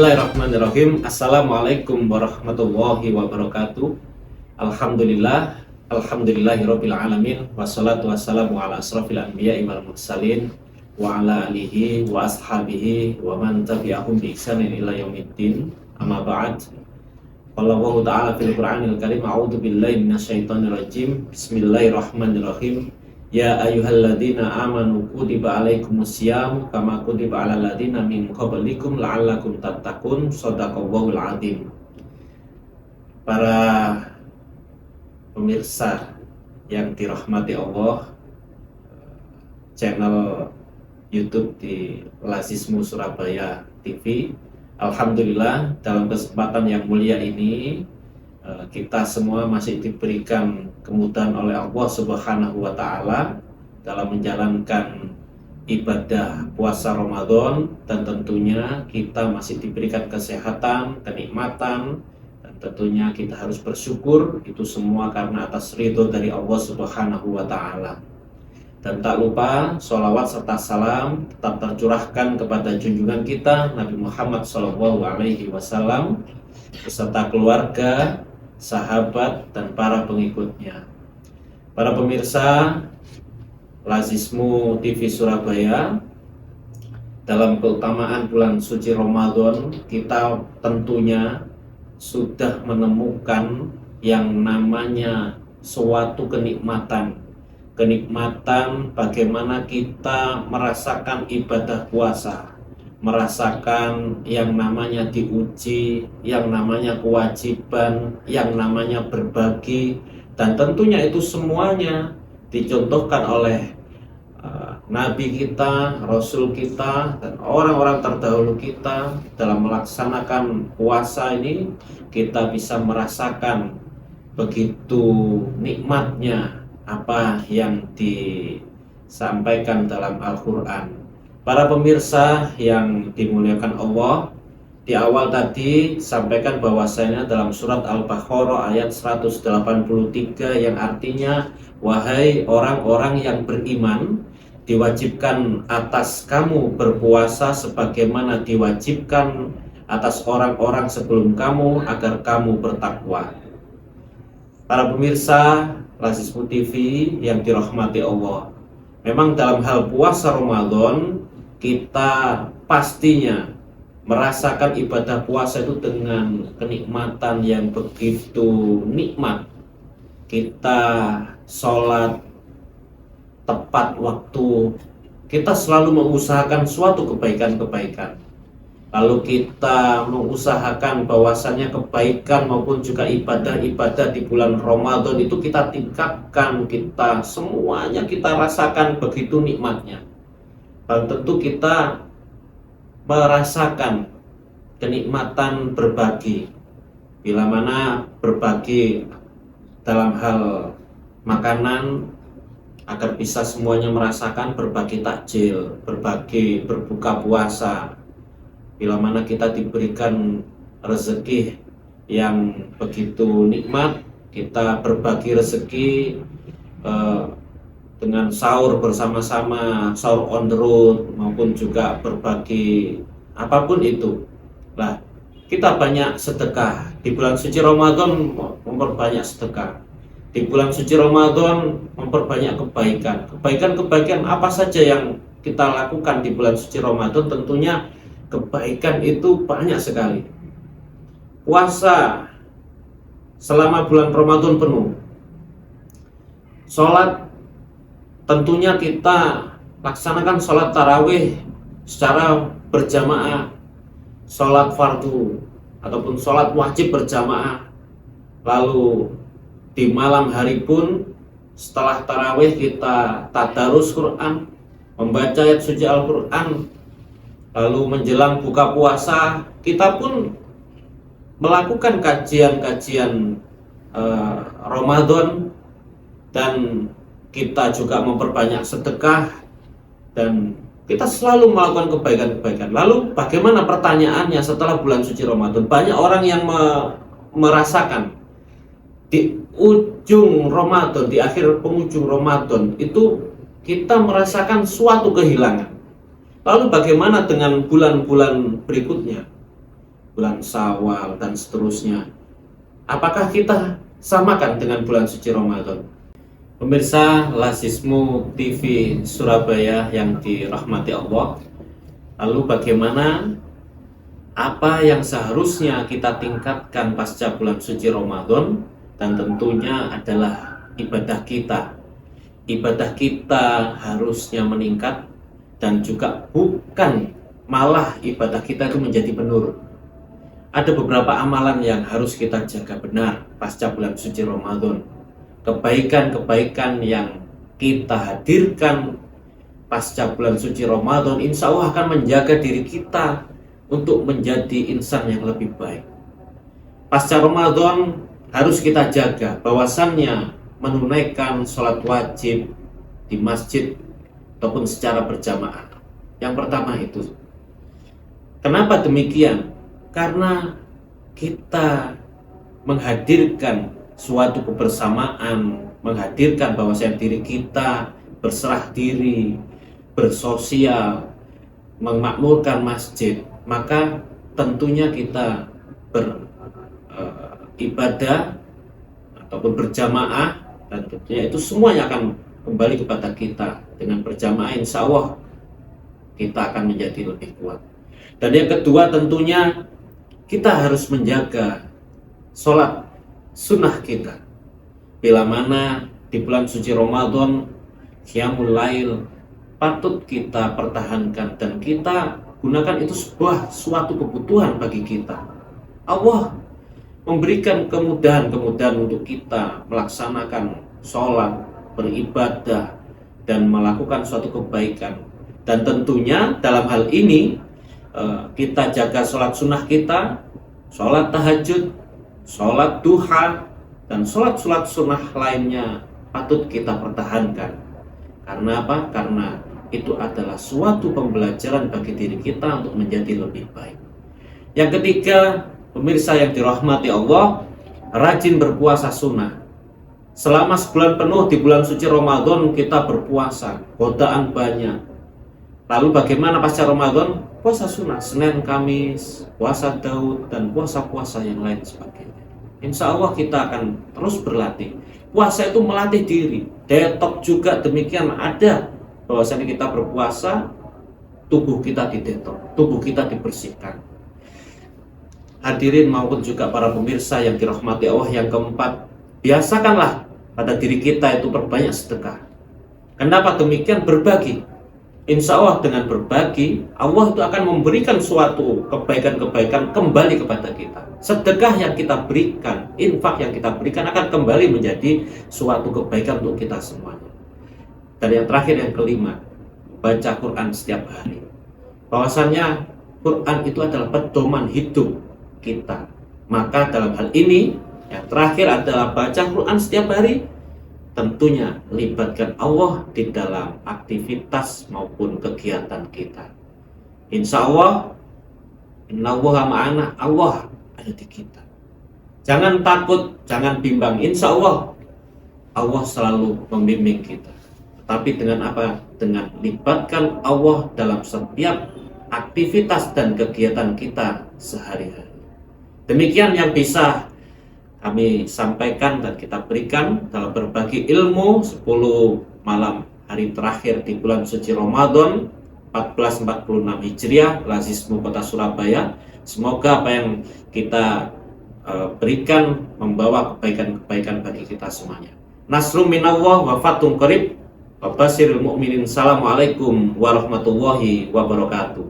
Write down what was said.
Bismillahirrahmanirrahim. Assalamualaikum warahmatullahi wabarakatuh. Alhamdulillahirabbil alamin. Wassalatu wassalamu ala asrofil anbiya'i wal mursalin wa ala alihi wa ashabihi wa man tabi'ahum bi ihsanin ila yaumiddin. Amma ba'd. Wallahu ta'ala fil Qur'anil Karim. A'udzu billahi minasyaitonir rajim. Bismillahirrahmanirrahim. Ya ayyuhalladzina amanu kutiba alaikumusiyam kama kutiba alal ladzina min qablikum la'allakum tattaqun. Shadaqallahul adzim. Para pemirsa yang dirahmati Allah, channel YouTube di Lazismu Surabaya TV. Alhamdulillah, dalam kesempatan yang mulia ini kita semua masih diberikan kemudahan oleh Allah Subhanahu wa Ta'ala dalam menjalankan ibadah puasa Ramadan, dan tentunya kita masih diberikan kesehatan, kenikmatan, dan tentunya kita harus bersyukur. Itu semua karena atas ridho dari Allah Subhanahu wa Ta'ala. Dan tak lupa sholawat serta salam tetap tercurahkan kepada junjungan kita Nabi Muhammad SAW beserta keluarga, sahabat, dan para pengikutnya. Para pemirsa Lazismu TV Surabaya, dalam keutamaan bulan suci Ramadan, kita tentunya sudah menemukan yang namanya suatu kenikmatan bagaimana kita merasakan ibadah puasa, merasakan yang namanya diuji, yang namanya kewajiban, yang namanya berbagi, dan tentunya itu semuanya dicontohkan oleh Nabi kita, Rasul kita, dan orang-orang terdahulu kita. Dalam melaksanakan puasa ini kita bisa merasakan begitu nikmatnya apa yang disampaikan dalam Al-Quran. Para pemirsa yang dimuliakan Allah, di awal tadi sampaikan bahwasanya dalam surat Al-Baqarah ayat 183 yang artinya, wahai orang-orang yang beriman, diwajibkan atas kamu berpuasa sebagaimana diwajibkan atas orang-orang sebelum kamu agar kamu bertakwa. Para pemirsa Lazismu TV yang dirahmati Allah, memang dalam hal puasa Ramadan kita pastinya merasakan ibadah puasa itu dengan kenikmatan yang begitu nikmat. Kita sholat tepat waktu, kita selalu mengusahakan suatu kebaikan-kebaikan. Lalu kita mengusahakan bahwasannya kebaikan maupun juga ibadah-ibadah di bulan Ramadan itu kita tingkatkan, kita semuanya kita rasakan begitu nikmatnya. Dan tentu kita merasakan kenikmatan berbagi. Bila mana berbagi dalam hal makanan, agar bisa semuanya merasakan berbagi takjil, berbagi berbuka puasa. Bila mana kita diberikan rezeki yang begitu nikmat, kita berbagi rezeki dengan sahur bersama-sama, sahur on the road, maupun juga berbagi apapun itu. Nah, kita banyak sedekah. Di bulan suci Ramadan memperbanyak sedekah. Di bulan suci Ramadan memperbanyak kebaikan. Kebaikan apa saja yang kita lakukan di bulan suci Ramadan, tentunya kebaikan itu banyak sekali. Puasa selama bulan Ramadan penuh. Sholat tentunya kita laksanakan sholat tarawih secara berjamaah, sholat fardu ataupun sholat wajib berjamaah. Lalu di malam hari pun setelah tarawih kita tadarus Quran, membaca ayat suci Al-Quran. Lalu menjelang buka puasa kita pun melakukan kajian-kajian Ramadan, dan kita juga memperbanyak sedekah, dan kita selalu melakukan kebaikan-kebaikan. Lalu bagaimana pertanyaannya setelah bulan suci Ramadan? Banyak orang yang merasakan di ujung Ramadan, di akhir penghujung Ramadan itu kita merasakan suatu kehilangan. Lalu bagaimana dengan bulan-bulan berikutnya? bulan Syawal, dan seterusnya. Apakah kita samakan dengan bulan suci Ramadan? Pemirsa Lasismu TV Surabaya yang dirahmati Allah, lalu bagaimana apa yang seharusnya kita tingkatkan pasca bulan suci Ramadan? Dan tentunya adalah ibadah kita. Ibadah kita harusnya meningkat, dan juga bukan malah ibadah kita itu menjadi menurun. Ada beberapa amalan yang harus kita jaga benar pasca bulan suci Ramadan. Kebaikan-kebaikan yang kita hadirkan pasca bulan suci Ramadan, insya Allah akan menjaga diri kita untuk menjadi insan yang lebih baik. Pasca Ramadan harus kita jaga bahwasannya menunaikan sholat wajib di masjid ataupun secara berjamaah. Yang pertama itu. Kenapa demikian? Karena kita menghadirkan suatu kebersamaan, menghadirkan bahwasanya diri kita berserah diri, bersosial, memakmurkan masjid, maka tentunya kita beribadah ataupun berjamaah, dan tentunya itu semuanya akan kembali kepada kita. Dengan berjamaah insya Allah kita akan menjadi lebih kuat. Dan yang kedua tentunya kita harus menjaga sholat sunnah kita. Bila mana di bulan suci Ramadan qiyamul lail patut kita pertahankan, dan kita gunakan itu suatu kebutuhan bagi kita. Allah memberikan kemudahan-kemudahan untuk kita melaksanakan sholat, beribadah, dan melakukan suatu kebaikan. Dan tentunya dalam hal ini kita jaga sholat sunnah kita, sholat tahajud, sholat duha, dan sholat sunnah lainnya patut kita pertahankan. Karena apa? Karena itu adalah suatu pembelajaran bagi diri kita untuk menjadi lebih baik. Yang ketiga, pemirsa yang dirahmati Allah, rajin berpuasa sunnah. Selama sebulan penuh di bulan suci Ramadan kita berpuasa, godaan banyak. Lalu bagaimana pasca Ramadan? Puasa sunnah, Senin, Kamis, puasa Daud, dan puasa-puasa yang lain sebagainya. Insya Allah kita akan terus berlatih. Puasa itu melatih diri. Detok juga demikian ada. Bahwasanya kita berpuasa, tubuh kita didetok, tubuh kita dibersihkan. Hadirin maupun juga para pemirsa yang dirahmati Allah, yang keempat, biasakanlah pada diri kita itu perbanyak sedekah. Kenapa demikian? Berbagi. Insya Allah dengan berbagi, Allah itu akan memberikan suatu kebaikan-kebaikan kembali kepada kita. Sedekah yang kita berikan, infak yang kita berikan akan kembali menjadi suatu kebaikan untuk kita semuanya. Dan yang terakhir, yang kelima, baca Quran setiap hari. Bahwasannya Quran itu adalah pedoman hidup kita. Maka dalam hal ini yang terakhir adalah baca Quran setiap hari. Tentunya libatkan Allah di dalam aktivitas maupun kegiatan kita. Insya Allah, innallaha ma'ana, Allah ada di kita. Jangan takut, jangan bimbang. Insya Allah, Allah selalu membimbing kita. Tapi dengan apa? Dengan libatkan Allah dalam setiap aktivitas dan kegiatan kita sehari-hari. Demikian yang bisa kami sampaikan dan kita berikan dalam berbagi ilmu 10 malam hari terakhir di bulan suci Ramadan 1446 Hijriah, Lasismu Kota Surabaya. Semoga apa yang kita berikan membawa kebaikan-kebaikan bagi kita semuanya. Nasrum minallah wa fathun qarib wa basyiril mu'minin. Assalamualaikum warahmatullahi wabarakatuh.